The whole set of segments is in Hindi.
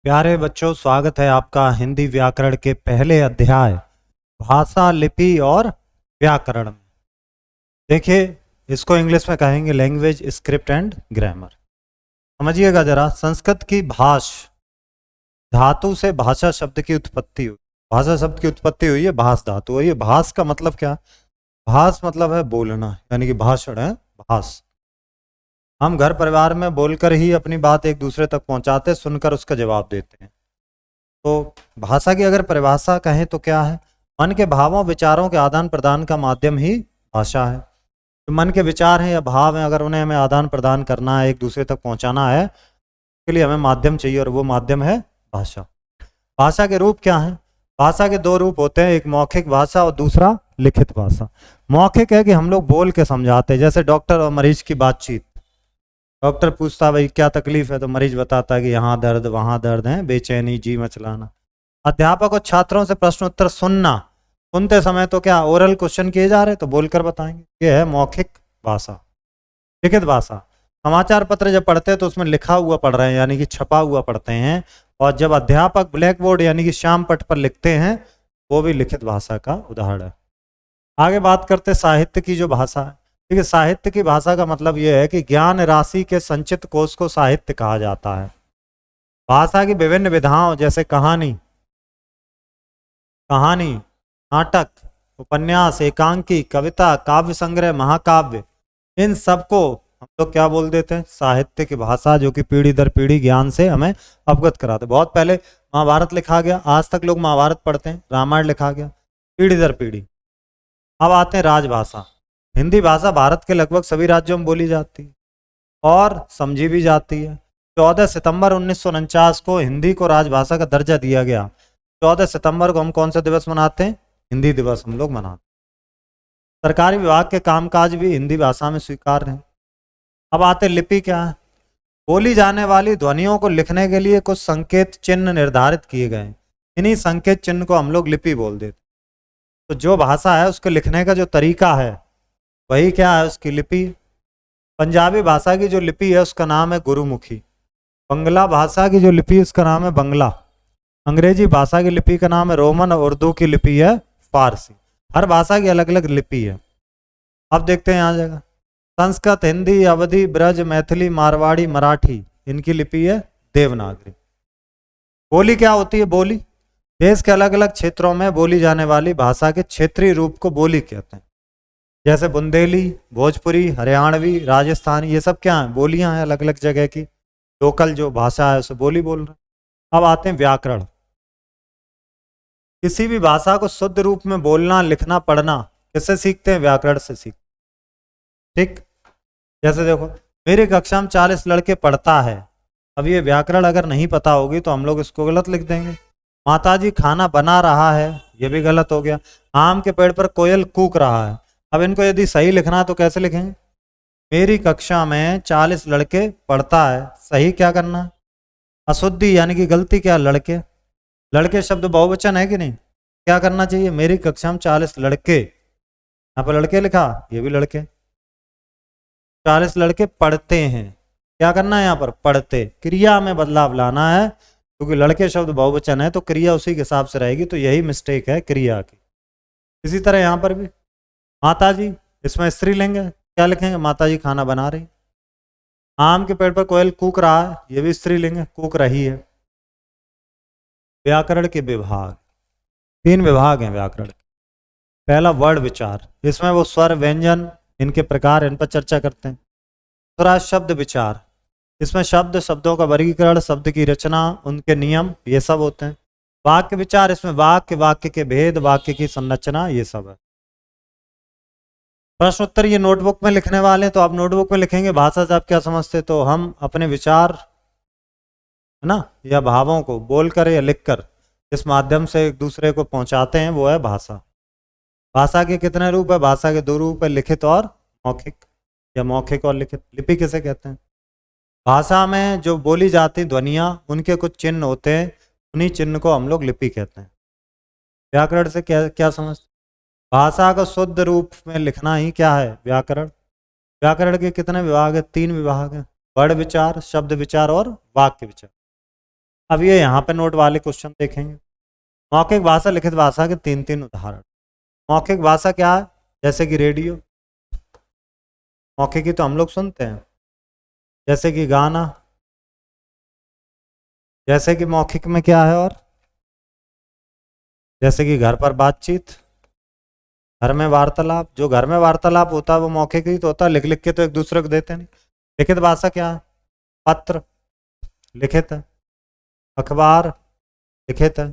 प्यारे बच्चों, स्वागत है आपका हिंदी व्याकरण के पहले अध्याय भाषा, लिपि और व्याकरण में। देखिए, इसको इंग्लिश में कहेंगे लैंग्वेज, स्क्रिप्ट एंड ग्रामर। समझिएगा जरा। संस्कृत की भाष धातु से भाषा शब्द की उत्पत्ति हुई। भाषा शब्द की उत्पत्ति हुई है भाष धातु। और ये भाष का मतलब क्या? भाष मतलब है बोलना, यानी कि भाषण है भाष। हम घर परिवार में बोलकर ही अपनी बात एक दूसरे तक पहुंचाते, सुनकर उसका जवाब देते हैं। तो भाषा की अगर परिभाषा कहें तो क्या है? मन के भावों विचारों के आदान प्रदान का माध्यम ही भाषा है। तो मन के विचार हैं या भाव हैं, अगर उन्हें हमें आदान प्रदान करना है, एक दूसरे तक पहुंचाना है, उसके लिए हमें माध्यम चाहिए और वो माध्यम है भाषा। भाषा के रूप क्या हैं? भाषा के दो रूप होते हैं, एक मौखिक भाषा और दूसरा लिखित भाषा। मौखिक है कि हम लोग बोल के समझाते हैं, जैसे डॉक्टर और मरीज की बातचीत। डॉक्टर पूछता भाई क्या तकलीफ है, तो मरीज बताता है कि यहाँ दर्द वहाँ दर्द है, बेचैनी, जी मचलाना। अध्यापक और छात्रों से प्रश्न उत्तर सुनना, सुनते समय तो क्या ओरल क्वेश्चन किए जा रहे तो बोलकर बताएंगे, ये है मौखिक भाषा। लिखित भाषा, समाचार पत्र जब पढ़ते हैं तो उसमें लिखा हुआ पढ़ रहे हैं, यानी कि छपा हुआ पढ़ते हैं। और जब अध्यापक ब्लैक बोर्ड यानी कि श्याम पट पर लिखते हैं, वो भी लिखित भाषा का उदाहरण है। आगे बात करते साहित्य की जो भाषा है। ठीक है, साहित्य की भाषा का मतलब यह है कि ज्ञान राशि के संचित कोश को साहित्य कहा जाता है। भाषा की विभिन्न विधाओं जैसे कहानी, नाटक, उपन्यास, एकांकी, कविता, काव्य संग्रह, महाकाव्य, इन सबको हम लोग क्या बोल देते हैं? साहित्य की भाषा, जो कि पीढ़ी दर पीढ़ी ज्ञान से हमें अवगत कराते। बहुत पहले महाभारत लिखा गया, आज तक लोग महाभारत पढ़ते हैं। रामायण लिखा गया, पीढ़ी दर पीढ़ी। अब आते हैं राजभाषा। हिंदी भाषा भारत के लगभग सभी राज्यों में बोली जाती है और समझी भी जाती है। 14 सितंबर 1949 को हिंदी को राजभाषा का दर्जा दिया गया। 14 सितंबर को हम कौन सा दिवस मनाते हैं? हिंदी दिवस हम लोग मनाते हैं। सरकारी विभाग के कामकाज भी हिंदी भाषा में स्वीकार्य हैं। अब आते लिपि क्या है? बोली जाने वाली ध्वनियों को लिखने के लिए कुछ संकेत चिन्ह निर्धारित किए गए हैं। इन्हीं संकेत चिन्ह को हम लोग लिपि बोल देते हैं। तो जो भाषा है उसके लिखने का जो तरीका है वही क्या है? उसकी लिपि। पंजाबी भाषा की जो लिपि है उसका नाम है गुरुमुखी। बंगला भाषा की जो लिपि उसका नाम है बंगला। अंग्रेजी भाषा की लिपि का नाम है रोमन और उर्दू की लिपि है फारसी। हर भाषा की अलग अलग लिपि है। अब देखते हैं यहाँ जगह। संस्कृत, हिंदी, अवधी, ब्रज, मैथिली, मारवाड़ी, मराठी, इनकी लिपि है देवनागरी। बोली क्या होती है? बोली देश के अलग अलग क्षेत्रों में बोली जाने वाली भाषा के क्षेत्रीय रूप को बोली कहते हैं। जैसे बुंदेली, भोजपुरी, हरियाणवी, राजस्थानी, ये सब क्या है? बोलियां हैं अलग अलग जगह की। लोकल जो भाषा है उसे बोली बोल रहे हैं। अब आते हैं व्याकरण। किसी भी भाषा को शुद्ध रूप में बोलना, लिखना, पढ़ना किससे सीखते हैं? व्याकरण से सीखते। ठीक, जैसे देखो, मेरी कक्षा में 40 लड़के पढ़ता है। अब ये व्याकरण अगर नहीं पता होगी तो हम लोग इसको गलत लिख देंगे। माताजी खाना बना रहा है, ये भी गलत हो गया। आम के पेड़ पर कोयल कूक रहा है। अब इनको यदि सही लिखना है तो कैसे लिखेंगे? मेरी कक्षा में 40 लड़के पढ़ता है, सही क्या करना है? अशुद्धि यानी कि गलती क्या? लड़के। लड़के शब्द बहुवचन है कि नहीं? क्या करना चाहिए? मेरी कक्षा में 40 लड़के, यहाँ पर लड़के लिखा, ये भी लड़के। 40 लड़के पढ़ते हैं, क्या करना है यहाँ पर? पढ़ते। क्रिया में बदलाव लाना है, क्योंकि लड़के शब्द बहुवचन है तो क्रिया उसी के हिसाब से रहेगी। तो यही मिस्टेक है क्रिया की। इसी तरह यहाँ पर भी माताजी, इसमें स्त्रीलिंग है, क्या लिखेंगे? माताजी खाना बना रही। आम के पेड़ पर कोयल कूक रहा है, ये भी स्त्रीलिंग है, कूक रही है। व्याकरण के विभाग, 3 विभाग हैं व्याकरण के। पहला वर्ण विचार, इसमें वो स्वर, व्यंजन, इनके प्रकार, इन पर चर्चा करते हैं। दूसरा शब्द विचार, इसमें शब्द, शब्दों का वर्गीकरण, शब्द की रचना, उनके नियम, ये सब होते हैं। वाक्य विचार, इसमें वाक्य, वाक्य के भेद, वाक्य की संरचना, ये सब है। प्रश्न उत्तर ये नोटबुक में लिखने वाले हैं, तो आप नोटबुक में लिखेंगे। भाषा से आप क्या समझते? तो हम अपने विचार है ना, या भावों को बोलकर या लिखकर इस माध्यम से एक दूसरे को पहुंचाते हैं, वो है भाषा। भाषा के कितने रूप है? भाषा के 2 रूप है, लिखित और मौखिक, या मौखिक और लिखित। लिपि किसे कहते हैं? भाषा में जो बोली जाती ध्वनियाँ, उनके कुछ चिन्ह होते हैं, उन्हीं चिन्ह को हम लोग लिपि कहते हैं। व्याकरण से क्या क्या समझते? भाषा को शुद्ध रूप में लिखना ही क्या है? व्याकरण। व्याकरण के कितने विभाग है? 3 विभाग हैं, वर्ण विचार, शब्द विचार और वाक्य विचार। अब ये यहाँ पे नोट वाले क्वेश्चन देखेंगे। मौखिक भाषा लिखित भाषा के 3 उदाहरण। मौखिक भाषा क्या है? जैसे कि रेडियो, मौखिक ही तो हम लोग सुनते हैं। जैसे कि गाना, जैसे कि मौखिक में क्या है और जैसे कि घर पर बातचीत, घर में वार्तालाप। जो घर में वार्तालाप होता है वो मौखिक ही तो होता है, लिख लिख के तो एक दूसरे को देते नहीं। लिखित भाषा क्या है? पत्र लिखित है, अखबार लिखित है,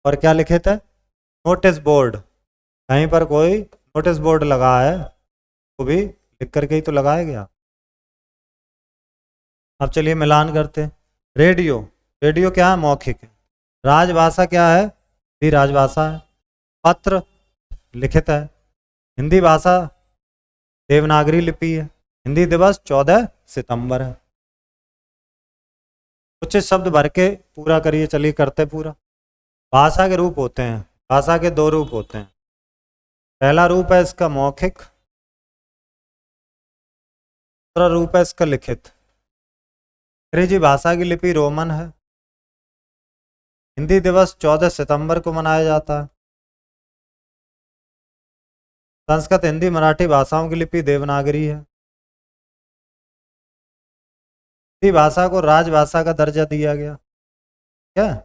और क्या लिखित है? Notice board. कहीं पर कोई नोटिस बोर्ड लगा है वो भी लिख करके ही तो लगाया गया। अब चलिए मिलान करते हैं। रेडियो, रेडियो क्या है? मौखिक है। राजभाषा क्या है? हिंदी राजभाषा है। पत्र लिखित है। हिंदी भाषा देवनागरी लिपि है। हिंदी दिवस 14 सितंबर है। कुछ शब्द भर के पूरा करिए, चलिए करते पूरा। भाषा के रूप होते हैं, भाषा के 2 रूप होते हैं। पहला रूप है इसका मौखिक, दूसरा रूप है इसका लिखित। अंग्रेजी भाषा की लिपि रोमन है। हिंदी दिवस 14 सितंबर को मनाया जाता है। संस्कृत, हिंदी, मराठी भाषाओं की लिपि देवनागरी है। हिंदी भाषा को राजभाषा का दर्जा दिया गया। क्या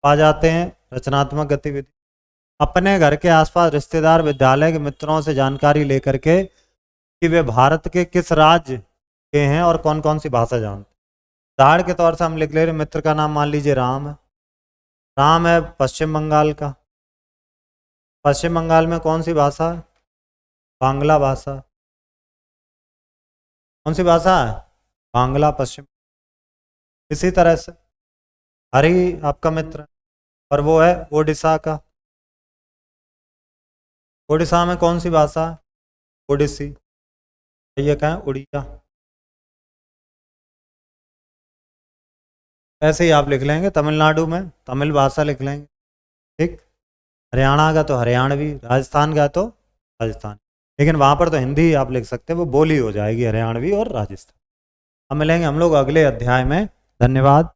आ जाते हैं? रचनात्मक गतिविधि। अपने घर के आसपास रिश्तेदार, विद्यालय के मित्रों से जानकारी लेकर के कि वे भारत के किस राज्य के हैं और कौन कौन सी भाषा जानते हैं। उदाहरण के तौर से हम लिख ले रहे, मित्र का नाम मान लीजिए राम है। राम है पश्चिम बंगाल का। पश्चिम बंगाल में कौन सी भाषा है? बांग्ला भाषा। कौन सी भाषा है? बांग्ला, पश्चिम। इसी तरह से हरि आपका मित्र है, और वो है ओडिशा का। ओडिशा में कौन सी भाषा है? ओडिसी। ये क्या है? उड़िया। ऐसे ही आप लिख लेंगे। तमिलनाडु में तमिल भाषा लिख लेंगे, ठीक। हरियाणा का तो हरियाणवी, राजस्थान का तो राजस्थान। लेकिन वहाँ पर तो हिंदी आप लिख सकते हैं, वो बोली हो जाएगी हरियाणवी और राजस्थान। अब मिलेंगे हम लोग अगले अध्याय में। धन्यवाद।